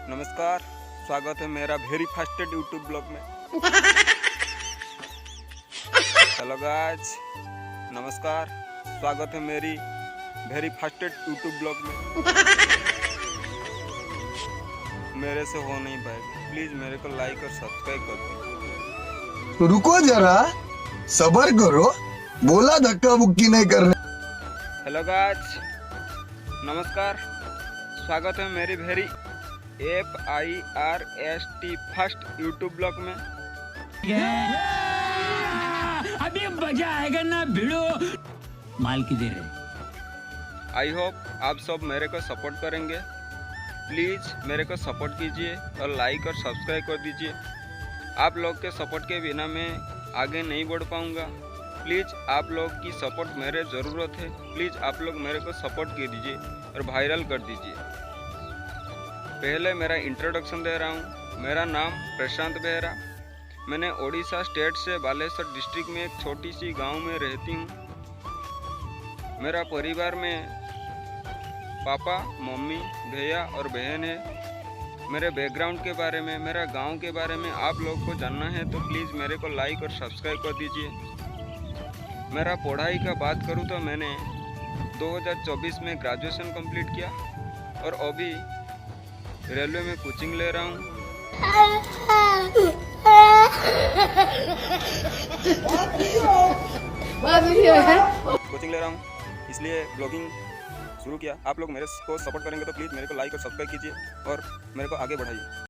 नमस्कार, स्वागत है मेरा वेरी फास्टेड यूट्यूब ब्लॉग में। हेलो गाइस, नमस्कार, स्वागत है मेरी वेरी फास्टेड यूट्यूब ब्लॉग में। मेरे से हो नहीं पाएगा, प्लीज मेरे को लाइक और सब्सक्राइब कर दो। रुको जरा, सबर करो, बोला धक्का मुक्की नहीं करने। हेलो गाइस, नमस्कार, स्वागत है मेरी very FIRST first YouTube blog में। अभी मजा आएगा ना भिड़ो। माल की देर है। आई होप आप सब मेरे को सपोर्ट करेंगे। प्लीज़ मेरे को सपोर्ट कीजिए और लाइक और सब्सक्राइब कर दीजिए। आप लोग के सपोर्ट के बिना मैं आगे नहीं बढ़ पाऊँगा। प्लीज़ आप लोग की सपोर्ट मेरे ज़रूरत है। प्लीज़ आप लोग मेरे को सपोर्ट कीजिए और वायरल कर दीजिए। पहले मेरा इंट्रोडक्शन दे रहा हूँ। मेरा नाम प्रशांत बेहरा। मैंने ओडिशा स्टेट से बालेश्वर डिस्ट्रिक्ट में एक छोटी सी गांव में रहती हूँ। मेरा परिवार में पापा, मम्मी, भैया और बहन है। मेरे बैकग्राउंड के बारे में, मेरा गांव के बारे में आप लोग को जानना है तो प्लीज़ मेरे को लाइक और सब्सक्राइब कर दीजिए। मेरा पढ़ाई का बात करूँ तो मैंने 2024 में ग्रेजुएशन कंप्लीट किया और अभी रेलवे में कोचिंग ले रहा हूँ। कोचिंग ले रहा हूँ, इसलिए ब्लॉगिंग शुरू किया। आप लोग मेरे को सपोर्ट करेंगे तो प्लीज़ मेरे को लाइक और सब्सक्राइब कीजिए और मेरे को आगे बढ़ाइए।